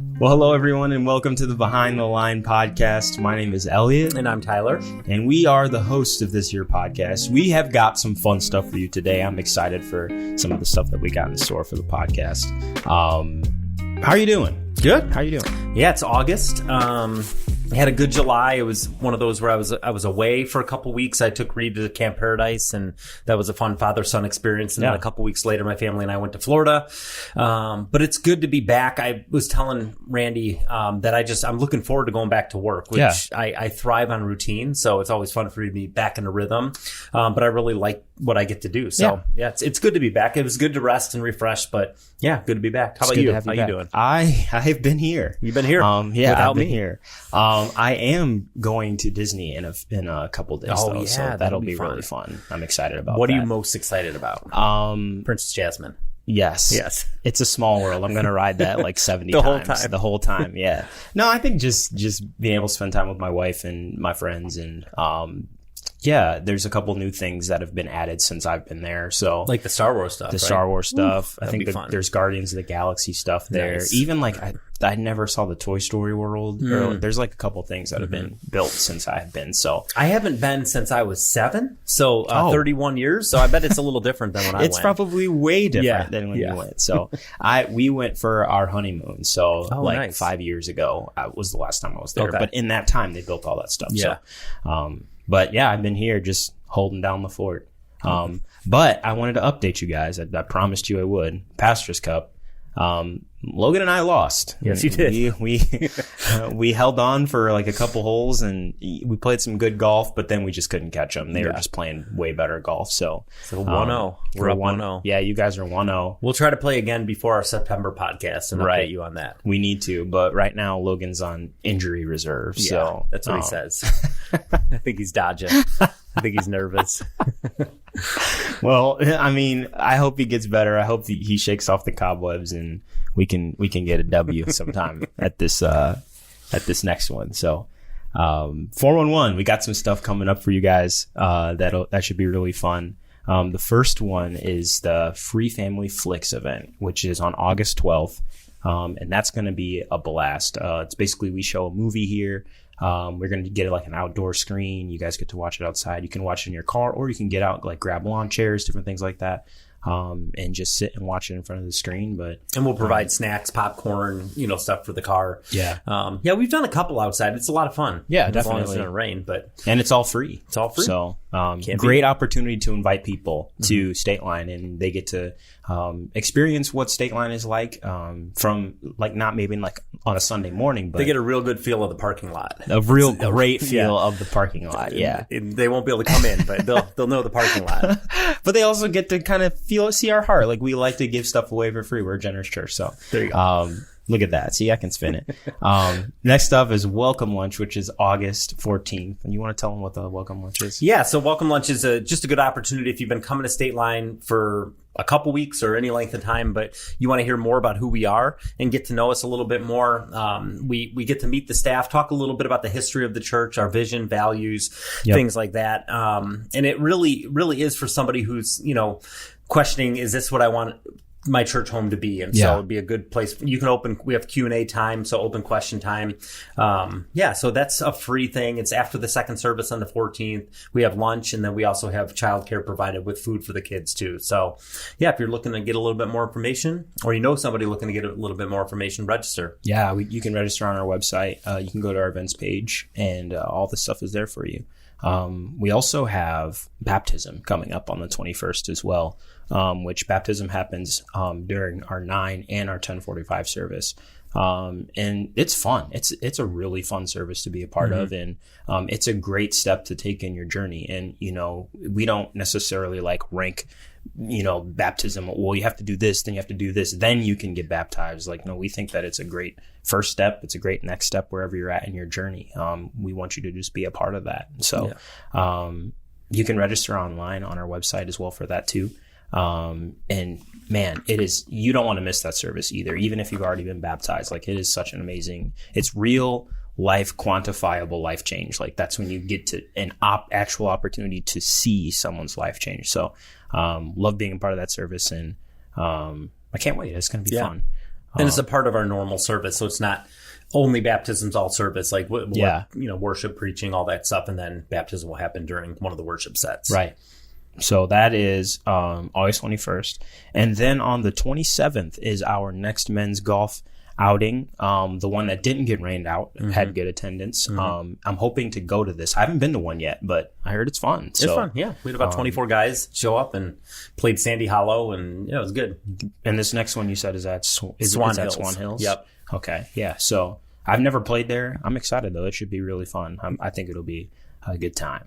Well, hello, everyone, and welcome to the Behind the Line podcast. My name is Elliott. And I'm Tyler. And we are the hosts of this here podcast. We have got some fun stuff for you today. I'm excited for some of the stuff that we got in store for the podcast. How are you doing? Good. How are you doing? Yeah, it's August. I had a good July. It was one of those where I was away for a couple weeks. I took Reed to Camp Paradise, and that was a fun father-son experience. And then a couple weeks later, my family and I went to Florida. But it's good to be back. I was telling Randy that I'm looking forward to going back to work, which I thrive on routine. So it's always fun for me to be back in a rhythm. But I really like what I get to do. So it's good to be back. It was good to rest and refresh, but yeah, good to be back. How about you? How you doing? I've been here. You've been here? I've been here. I am going to Disney in a couple days, though, so that'll be really fun. I'm excited about What that. are you most excited about? Princess Jasmine. Yes. It's a small world. I'm going to ride that like 70 times. The whole time, yeah. No, I think just being able to spend time with my wife and my friends and there's a couple new things that have been added since I've been there. So like the Star Wars stuff. Star Wars stuff. I think there's Guardians of the Galaxy stuff there. Nice. Even like I never saw the Toy Story world. Or there's like a couple things that have been built since I have been. So I haven't been since I was 7. So 31 years. So I bet it's a was different than when I went. It's probably way different than when you went. So we went for our honeymoon. So nice. 5 years ago was the last time I was there. Okay. But in that time they built all that stuff. Yeah. So, but yeah, I've been here just holding down the fort. But I wanted to update you guys. I promised you I would. Pastors Cup. Logan and I lost. Yes, you did. We held on for like a couple holes and we played some good golf, but then we just couldn't catch them. They were just playing way better golf. So 1-0. We're up 1-0. Yeah, you guys are 1-0. We'll try to play again before our September podcast and update you on that. We need to, but right now Logan's on injury reserve. Yeah, so that's what he says. I think he's dodging. I think he's nervous. Well, I mean, I hope he gets better. I hope he shakes off the cobwebs and we can get a W sometime at this next one. So 411, we got some stuff coming up for you guys. That should be really fun. The first one is the Free Family Flicks event, which is on August 12th. And that's going to be a blast. It's basically we show a movie here. We're going to get like an outdoor screen. You guys get to watch it outside. You can watch it in your car, or you can get out, like grab lawn chairs, different things like that, and just sit and watch it in front of the screen. And we'll provide snacks, popcorn, stuff for the car. Yeah. We've done a couple outside. It's a lot of fun. Yeah, definitely. As long as it doesn't rain, and it's all free. It's all free. So great opportunity to invite people to State Line, and they get to experience what State Line is like from like not maybe like on a Sunday morning, but they get a real good feel of the parking lot. A real great feel of the parking lot. Yeah, they won't be able to come in, but they'll know the parking lot. But they also get to kind of see our heart. Like we like to give stuff away for free. We're a generous church, so there you go. Look at that. See, I can spin it. Next up is Welcome Lunch, which is August 14th. And you want to tell them what the Welcome Lunch is? Yeah, so Welcome Lunch is just a good opportunity if you've been coming to State Line for a couple weeks or any length of time, but you want to hear more about who we are and get to know us a little bit more. We get to meet the staff, talk a little bit about the history of the church, our vision, values, things like that. And it really, really is for somebody who's, questioning, is this what I want my church home to be? And so it'd be a good place. You can we have Q&A time, so open question time. So that's a free thing. It's after the second service on the 14th. We have lunch, and then we also have childcare provided with food for the kids too. So if you're looking to get a little bit more information, or somebody looking to get a little bit more information, register. Yeah, you can register on our website. You can go to our events page, and all the stuff is there for you. We also have baptism coming up on the 21st as well, which baptism happens during our 9 and our 10:45 service. And it's fun. It's a really fun service to be a part of. And it's a great step to take in your journey. And, we don't necessarily like rank, baptism. Well, you have to do this, then you have to do this, then you can get baptized. Like, no, we think that it's a great first step. It's a great next step wherever you're at in your journey. We want you to just be a part of that. So you can register online on our website as well for that too. And man, you don't want to miss that service either, even if you've already been baptized. Like, it is such an amazing, it's real life, quantifiable life change. Like, that's when you get to an actual opportunity to see someone's life change. So, love being a part of that service, and I can't wait. It's going to be fun. And it's a part of our normal service. So it's not only baptisms, all service, like worship, preaching, all that stuff. And then baptism will happen during one of the worship sets. Right. So that is August 21st. And then on the 27th is our next men's golf outing. The one that didn't get rained out, had good attendance. I'm hoping to go to this. I haven't been to one yet, but I heard it's fun. It's fun, yeah. We had about 24 guys show up and played Sandy Hollow, and it was good. And this next one you said is at Swan Hills? Yep. Okay, yeah. So I've never played there. I'm excited, though. It should be really fun. I think it'll be a good time.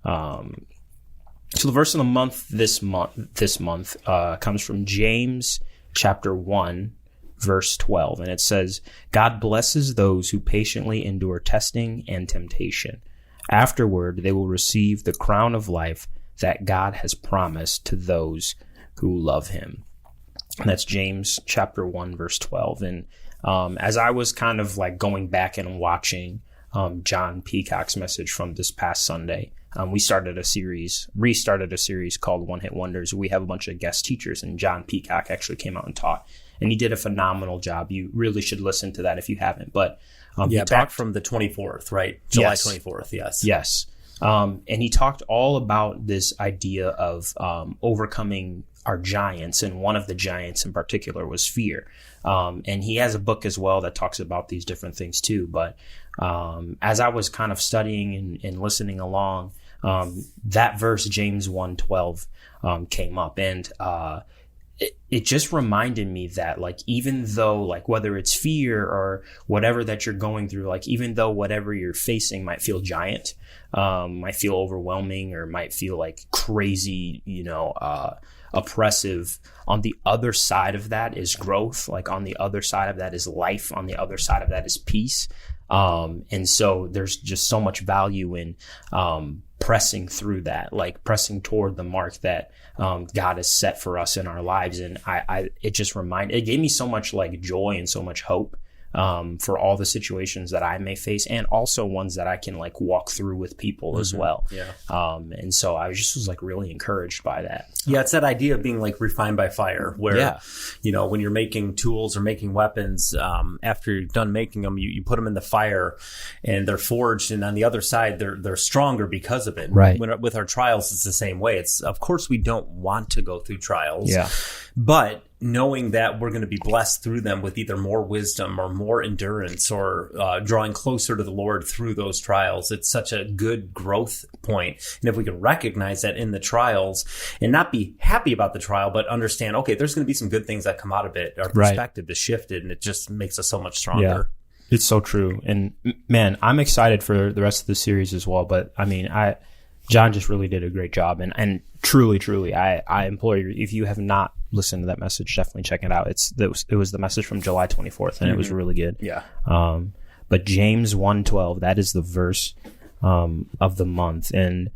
So the verse of the month this month comes from James chapter 1, verse 12. And it says, God blesses those who patiently endure testing and temptation. Afterward, they will receive the crown of life that God has promised to those who love him. And that's James chapter 1, verse 12. And as I was kind of like going back and watching John Peacock's message from this past Sunday, we restarted a series called One Hit Wonders. We have a bunch of guest teachers, and John Peacock actually came out and taught. And he did a phenomenal job. You really should listen to that if you haven't. But back from the 24th, right? July 24th, yes. Yes. And he talked all about this idea of overcoming our giants. And one of the giants in particular was fear. And he has a book as well that talks about these different things too. But as I was kind of studying and listening along, that verse, James 1:12, came up. And it just reminded me that, like, even though, like, whether it's fear or whatever that you're going through, like, even though whatever you're facing might feel giant, might feel overwhelming, or might feel like crazy, oppressive, on the other side of that is growth. Like, on the other side of that is life. On the other side of that is peace. And so there's just so much value in pressing through that, like pressing toward the mark that God has set for us in our lives. And it gave me so much like joy and so much hope for all the situations that I may face, and also ones that I can like walk through with people as well. Yeah. And so I was like really encouraged by that. Yeah, it's that idea of being like refined by fire, where, when you're making tools or making weapons, after you're done making them, you put them in the fire and they're forged, and on the other side, they're stronger because of it. Right. With our trials, it's the same way. It's, of course, we don't want to go through trials, but knowing that we're going to be blessed through them with either more wisdom or more endurance, or drawing closer to the Lord through those trials, it's such a good growth point. And if we can recognize that in the trials and not be happy about the trial, but understand, okay, there's going to be some good things that come out of it, our perspective is shifted, and it just makes us so much stronger. Yeah. It's so true. And man, I'm excited for the rest of the series as well. But I mean, John just really did a great job. And truly, I implore you, if you have not listened to that message, definitely check it out. It was the message from July 24th, and it was really good. Yeah. But James 1:12, that is the verse of the month. And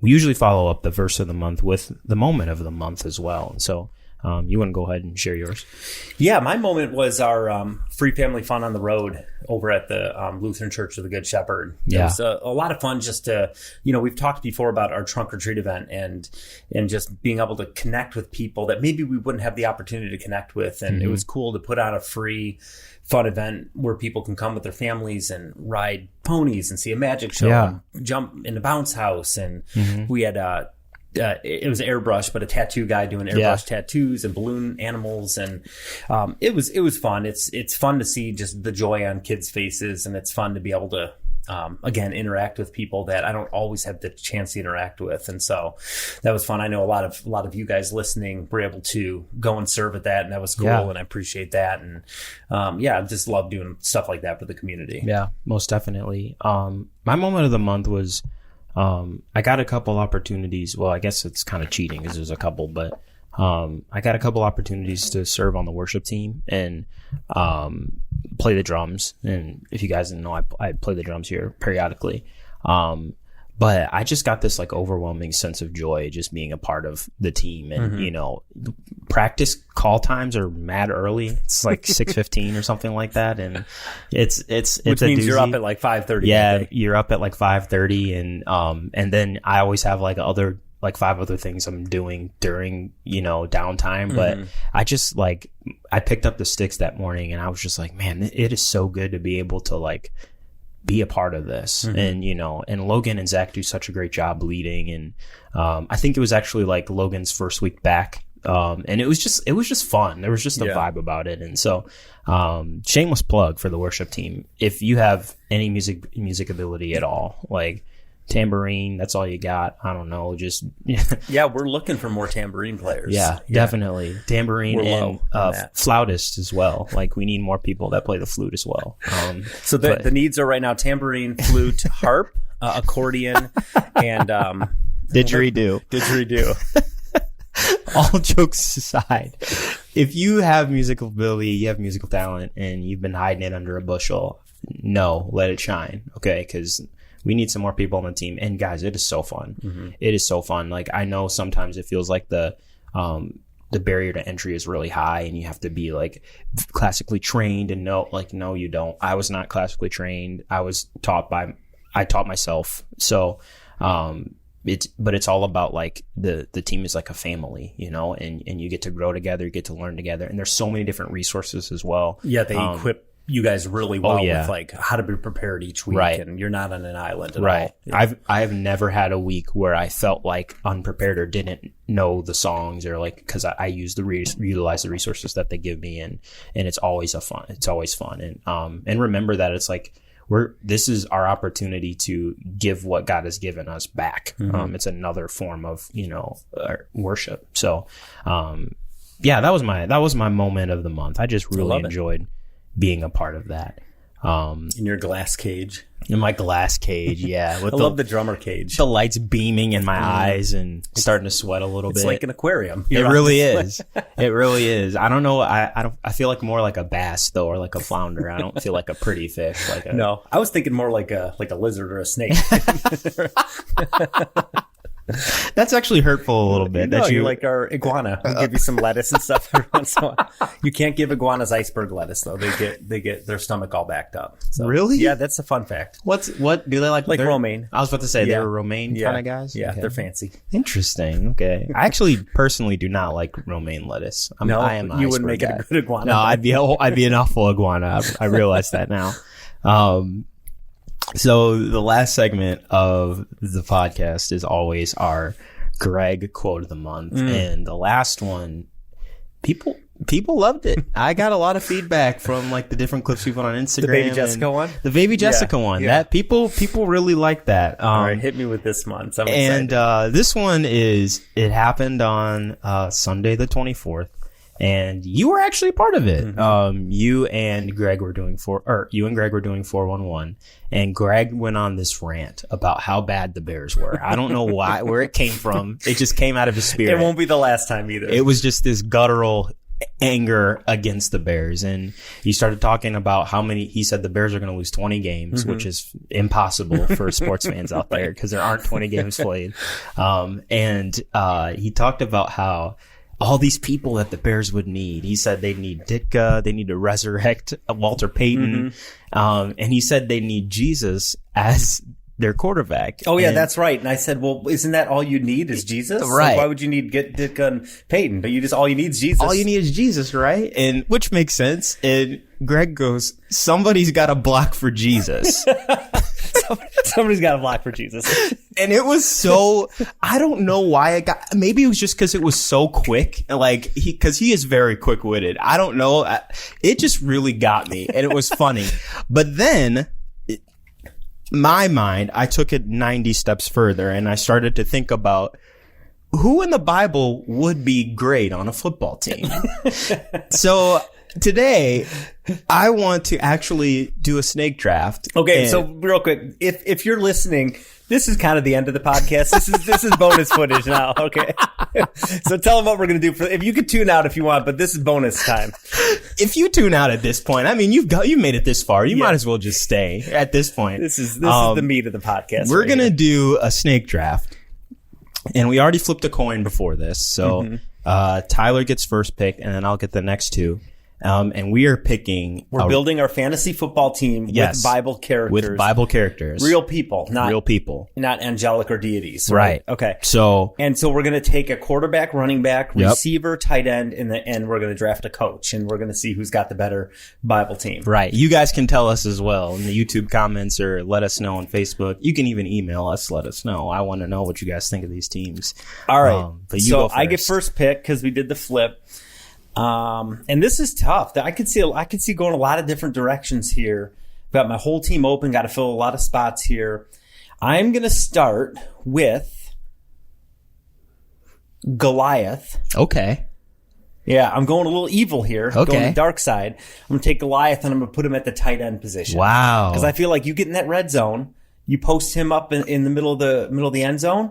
we usually follow up the verse of the month with the moment of the month as well. And so you want to go ahead and share yours? Yeah, my moment was our free family fun on the road over at the Lutheran Church of the Good Shepherd. It was a lot of fun just to, we've talked before about our trunk or treat event and just being able to connect with people that maybe we wouldn't have the opportunity to connect with. And it was cool to put out a free fun event where people can come with their families and ride ponies and see a magic show, and jump in the bounce house. And we had it was airbrush, but a tattoo guy doing airbrush tattoos and balloon animals, and it was fun. It's fun to see just the joy on kids' faces, and it's fun to be able to again interact with people that I don't always have the chance to interact with, and so that was fun. I know a lot of you guys listening were able to go and serve at that, and that was cool, and I appreciate that. And I just love doing stuff like that for the community. Yeah, most definitely. My moment of the month was, I got a couple opportunities. Well, I guess it's kind of cheating because there's a couple, but I got a couple opportunities to serve on the worship team and play the drums. And if you guys didn't know, I play the drums here periodically. But I just got this like overwhelming sense of joy just being a part of the team. And, practice call times are mad early. It's like 6:15 or something like that. And it's which means you're up at like 5:30. Yeah, you're up at like 5:30. And then I always have like other like 5 other things I'm doing during, downtime. But I just I picked up the sticks that morning and I was just like, man, it is so good to be able to like be a part of this. And, and Logan and Zach do such a great job leading. And I think it was actually like Logan's first week back. And it was just fun. There was just a vibe about it. And so, shameless plug for the worship team. If you have any music ability at all, like tambourine, that's all you got. I don't know. Just yeah, we're looking for more tambourine players. Yeah, definitely tambourine and flautist as well. Like we need more people that play the flute as well. So the needs are right now tambourine, flute, harp, accordion, and didgeridoo. All jokes aside, if you have musical ability, you have musical talent, and you've been hiding it under a bushel, let it shine, okay? Because we need some more people on the team. And guys, it is so fun. It is so fun. Like I know sometimes it feels like the barrier to entry is really high, and you have to be like classically trained. And no, you don't. I was not classically trained. I taught myself. So, it's all about like the team is like a family, and you get to grow together, you get to learn together, and there's so many different resources as well. Yeah, they equip you guys really well with like how to be prepared each week, and you're not on an island at all. Yeah. I've never had a week where I felt like unprepared or didn't know the songs, or like because I utilize the resources that they give me, and it's always fun. It's always fun, and remember that it's like. This is our opportunity to give what God has given us back. It's another form of, worship. So, that was my moment of the month. I just really enjoyed being a part of that. In your glass cage. In my glass cage, yeah. I love the drummer cage. The lights beaming in my eyes and starting to sweat a little bit. It's like an aquarium. It really is. It really is. I don't know. I feel like more like a bass though, or like a flounder. I don't feel like a pretty fish. No, I was thinking more like a lizard or a snake. That's actually hurtful a little bit. You're like our iguana. We give you some lettuce and stuff every once in a while. You can't give iguanas iceberg lettuce though. They get their stomach all backed up. So, really? Yeah, that's a fun fact. What do they like? Like romaine. I was about to say they're romaine kind of guys. Yeah, okay. They're fancy. Interesting. Okay, I actually personally do not like romaine lettuce. I am. You wouldn't make it a good iguana. No, I'd be an awful iguana. I realize that now. So the last segment of the podcast is always our Greg quote of the month. And the last one, people loved it. I got a lot of feedback from like the different clips we put on Instagram. The Baby Jessica one? The Baby Jessica one. Yeah. That people really like that. All right, hit me with this one. So I'm excited. And this one it happened on Sunday the 24th. And you were actually part of it. You and Greg were doing 411, and Greg went on this rant about how bad the Bears were. I don't know where it came from. It just came out of his spirit. It won't be the last time either. It was just this guttural anger against the Bears, and he started talking about he said the Bears are going to lose 20 games, which is impossible for sports fans out there because there aren't 20 games played. And he talked about how all these people that the Bears would need. He said they need Ditka. They need to resurrect Walter Payton. And he said they need Jesus as their quarterback. Oh, yeah, that's right. And I said, well, isn't that all you need is Jesus? Right. Like, why would you need Ditka and Payton? But all you need is Jesus. All you need is Jesus, right? And which makes sense. And Greg goes, somebody's got to block for Jesus. Somebody's got a block for Jesus. And it was so, I don't know why maybe it was just because it was so quick. Like, because he is very quick witted. I don't know. It just really got me, and it was funny. But then, my mind, I took it 90 steps further, and I started to think about who in the Bible would be great on a football team. So today, I want to actually do a snake draft. Okay, so real quick, if you're listening, this is kind of the end of the podcast. This is bonus footage now. Okay, so tell them what we're going to do. If you could tune out if you want, but this is bonus time. If you tune out at this point, I mean, you made it this far. You might as well just stay at this point. This is the meat of the podcast. We're going to do a snake draft, and we already flipped a coin before this. So Tyler gets first pick, and then I'll get the next two. And we are picking. We're building our fantasy football team with Bible characters. With Bible characters. Real people. Not real people. Not angelic or deities. Right. Okay. So we're going to take a quarterback, running back, receiver, tight end, and we're going to draft a coach. And we're going to see who's got the better Bible team. Right. You guys can tell us as well in the YouTube comments or let us know on Facebook. You can even email us. Let us know. I want to know what you guys think of these teams. All right. But you go first. I get first pick because we did the flip. And this is tough. I could see going a lot of different directions here. Got my whole team open. Got to fill a lot of spots here. I'm going to start with Goliath. Okay. Yeah, I'm going a little evil here. Okay. Going the dark side. I'm going to take Goliath and I'm going to put him at the tight end position. Wow. Because I feel like you get in that red zone, you post him up in the middle of the end zone,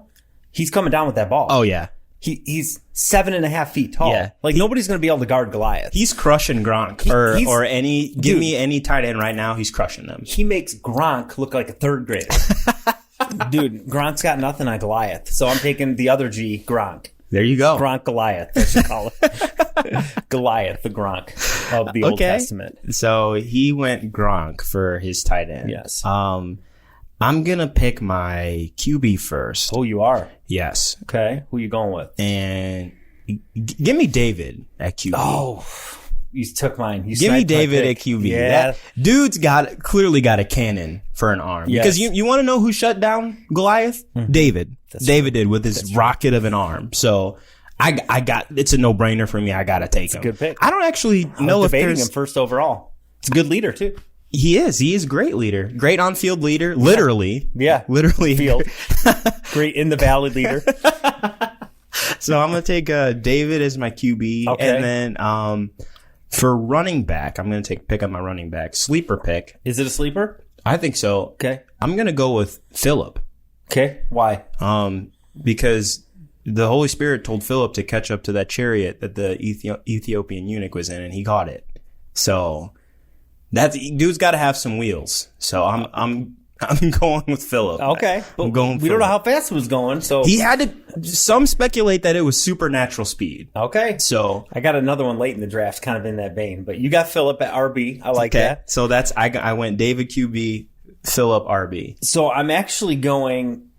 he's coming down with that ball. Oh, yeah. He's 7.5 feet tall. Yeah. Like nobody's going to be able to guard Goliath. He's crushing Gronk. Give me any tight end right now. He's crushing them. He makes Gronk look like a third grader. Dude, Gronk's got nothing on Goliath. So I'm taking the other G, Gronk. There you go. Gronk Goliath, I should call it. Goliath, the Gronk of the Old Testament. So he went Gronk for his tight end. Yes. I'm going to pick my QB first. Oh, you are? Yes. Okay. Who you going with? And give me David at QB. Oh, you took mine. Give me David at QB. Yeah. That dude's clearly got a cannon for an arm. Yes. Because you want to know who shut down Goliath? Mm-hmm. David. David did with his rocket of an arm. So it's a no-brainer for me. I got to take him. It's a good pick. I don't actually know if debating him first overall. It's a good leader, too. He is a great leader. Great on-field leader. Literally. Yeah. Literally. Field. Great in the valley leader. So I'm going to take David as my QB. Okay. And then for running back, I'm going to pick up my running back. Sleeper pick. Is it a sleeper? I think so. Okay. I'm going to go with Philip. Okay. Why? Because the Holy Spirit told Philip to catch up to that chariot that the Ethiopian eunuch was in, and he caught it. So dude's got to have some wheels. So I'm going with Philip. Okay. I'm going. We don't know how fast it was going, so he had to. Some speculate that it was supernatural speed. Okay. So I got another one late in the draft, kind of in that vein. But you got Philip at RB. I like that. So I went David QB, Philip RB. So I'm actually going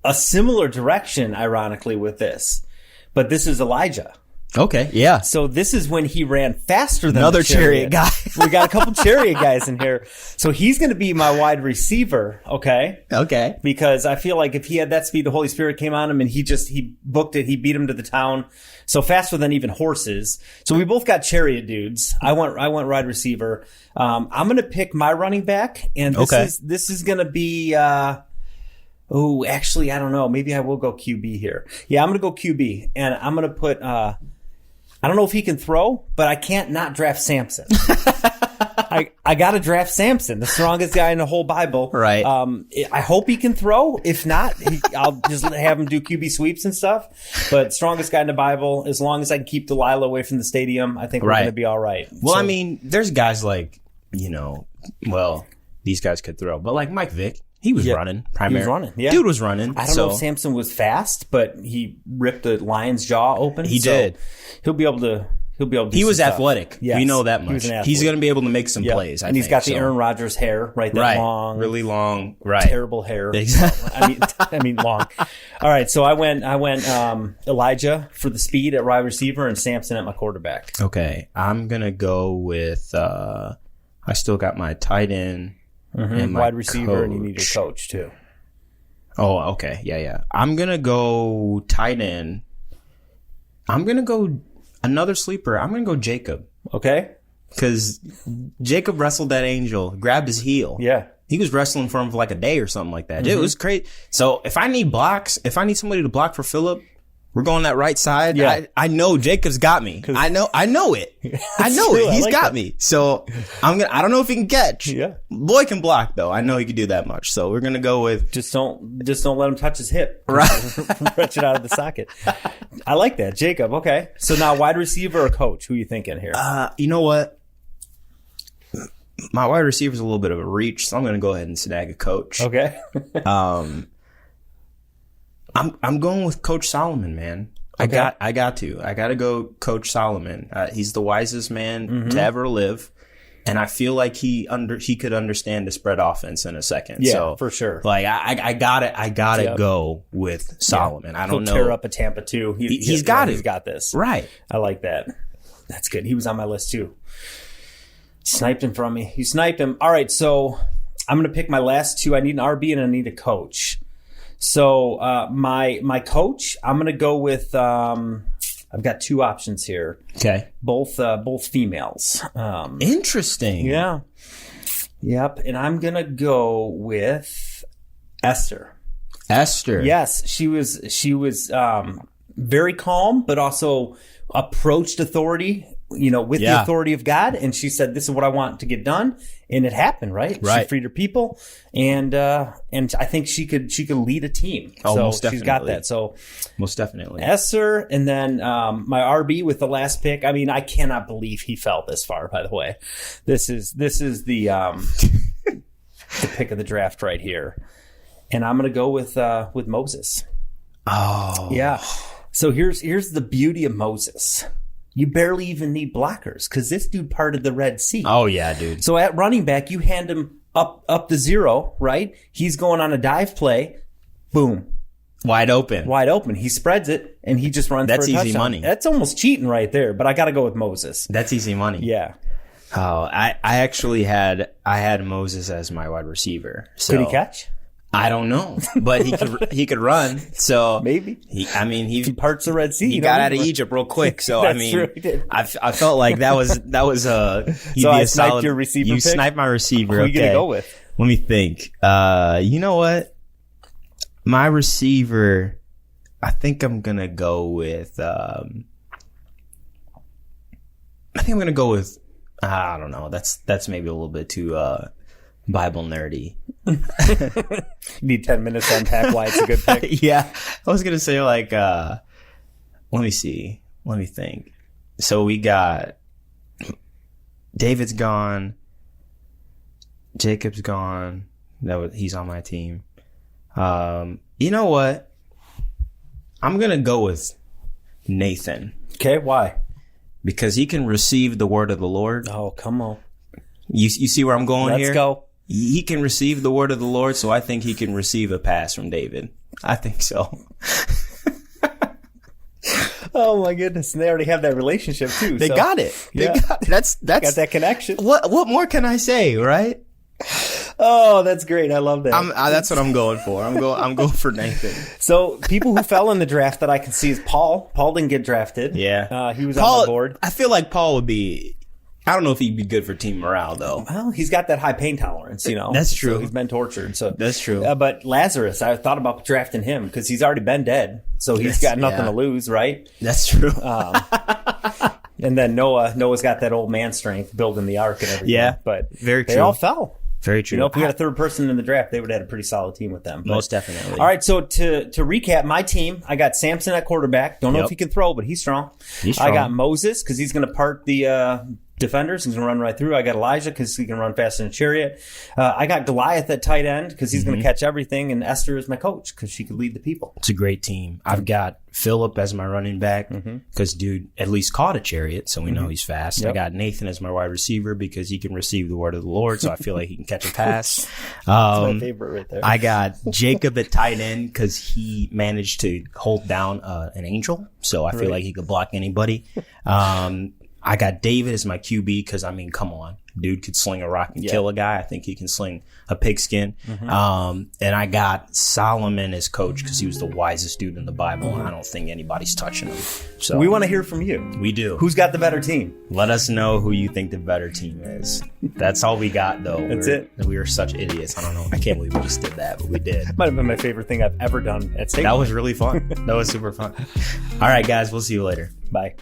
a similar direction, ironically, with this. But this is Elijah. Okay, yeah. So this is when he ran faster than another the chariot guy. We got a couple chariot guys in here. So he's going to be my wide receiver, okay? Okay. Because I feel like if he had that speed, the Holy Spirit came on him and he booked it. He beat him to the town. So faster than even horses. So we both got chariot dudes. I went wide receiver. I'm going to pick my running back, and this is going to be actually, I don't know. Maybe I will go QB here. Yeah, I'm going to go QB, and I'm going to put I don't know if he can throw, but I can't not draft Samson. I got to draft Samson, the strongest guy in the whole Bible. Right. I hope he can throw. If not, I'll just have him do QB sweeps and stuff. But strongest guy in the Bible, as long as I can keep Delilah away from the stadium, I think we're going to be all right. Well, I mean, there's guys like, these guys could throw. But like Mike Vick, he was running primarily. He was running, yeah. Dude was running. I don't know if Samson was fast, but he ripped the lion's jaw open. He did. He'll be able to do He was stuff. Athletic. Yes. We know that much. He's going to be able to make some plays, And he's got the Aaron Rodgers hair, right? That long. Really long. Right. Terrible hair. Exactly. I mean long. All right. So I went Elijah for the speed at wide receiver and Samson at my quarterback. Okay. I'm going to go with, I still got my tight end and my wide receiver, coach. and you need a coach too. Oh, okay. Yeah. I'm going to go tight end. I'm going to go another sleeper. I'm going to go Jacob. Okay. Because Jacob wrestled that angel, grabbed his heel. Yeah. He was wrestling for him for like a day or something like that. It was crazy. So if I need somebody to block for Philip, we're going that right side. Yeah. I know Jacob's got me. I know it. I know it. He's got me. So I don't know if he can catch. Yeah. Boy can block though. I know he can do that much. So we're going to go with just don't let him touch his hip. Right. Stretch it out of the socket. I like that. Jacob. Okay. So now wide receiver or coach? Who are you thinking here? You know what? My wide receiver is a little bit of a reach, so I'm going to go ahead and snag a coach. Okay. I'm going with Coach Solomon, man. I got to go Coach Solomon. He's the wisest man to ever live. And I feel like he could understand the spread offense in a second. Yeah, so, for sure. Like I gotta go with Solomon. I don't know. He'll tear up a Tampa too. He's got this. Right. I like that. That's good. He was on my list too. Sniped him from me. You sniped him. All right, so I'm going to pick my last two. I need an RB and I need a coach. So my coach, I'm going to go with. I've got two options here. Okay. Both females. Interesting. Yeah. Yep. And I'm going to go with Esther. Yes. She was very calm, but also approached authority, with the authority of God. And she said, this is what I want to get done. And it happened, right? She freed her people. And I think she could lead a team. Oh, so most definitely. She's got that. So most definitely. Esther. And then, my RB with the last pick. I mean, I cannot believe he fell this far, by the way. This is the pick of the draft right here. And I'm going to go with Moses. Oh. Yeah. So here's the beauty of Moses. You barely even need blockers because this dude parted the Red Sea. Oh, yeah, dude. So at running back, you hand him up the zero, right? He's going on a dive play. Boom. Wide open. He spreads it, and he just runs for a touchdown. That's easy money. That's almost cheating right there, but I got to go with Moses. That's easy money. Yeah. Oh, I actually had Moses as my wide receiver. So. Could he catch? I don't know, but he could run. So maybe he parts the Red Sea. He got out of Egypt real quick. So I mean, true, I felt like that was so I sniped your receiver. You pick? Sniped my receiver. Who are you gonna go with? Let me think. You know what? My receiver. I think I'm gonna go with. I don't know. That's maybe a little bit too Bible nerdy. You need 10 minutes to unpack why it's a good pick. Yeah. I was going to say let me see. Let me think. So we got David's gone. Jacob's gone. He's on my team. You know what? I'm going to go with Nathan. Okay. Why? Because he can receive the word of the Lord. Oh, come on. You see where I'm going here? Let's go. He can receive the word of the Lord, so I think he can receive a pass from David. I think so. Oh my goodness! And they already have that relationship too. They got it. That's got that connection. What more can I say, right? Oh, that's great. I love that. That's what I'm going for. I'm going for Nathan. So people who fell in the draft that I can see is Paul. Paul didn't get drafted. Yeah. He was on the board. I feel like Paul would be. I don't know if he'd be good for team morale, though. Well, he's got that high pain tolerance, That's true. So he's been tortured. So that's true. But Lazarus, I thought about drafting him because he's already been dead, so he's got nothing to lose, right? That's true. And then Noah's got that old man strength building the ark and everything. Yeah, but very true. They all fell. Very true. If we had a third person in the draft, they would have had a pretty solid team with them. Most definitely. All right, so to recap, my team, I got Samson at quarterback. Don't know if he can throw, but he's strong. I got Moses because he's going to part the defenders. He's going to run right through. I got Elijah because he can run faster than a chariot. I got Goliath at tight end because he's going to catch everything. And Esther is my coach because she could lead the people. It's a great team. I've got Philip as my running back because dude at least caught a chariot, so we know he's fast. Yep. I got Nathan as my wide receiver because he can receive the word of the Lord, so I feel like he can catch a pass. That's my favorite right there. I got Jacob at tight end because he managed to hold down an angel, so I feel like he could block anybody. I got David as my QB because, come on. Dude could sling a rock and kill a guy. I think he can sling a pigskin. And I got Solomon as coach because he was the wisest dude in the Bible, and I don't think anybody's touching him. So we want to hear from you. We do. Who's got the better team? Let us know who you think the better team is. That's all we got, though. That's it. We were such idiots. I don't know. I can't believe we just did that, but we did. Might have been my favorite thing I've ever done at State. That was really fun. That was super fun. All right, guys. We'll see you later. Bye.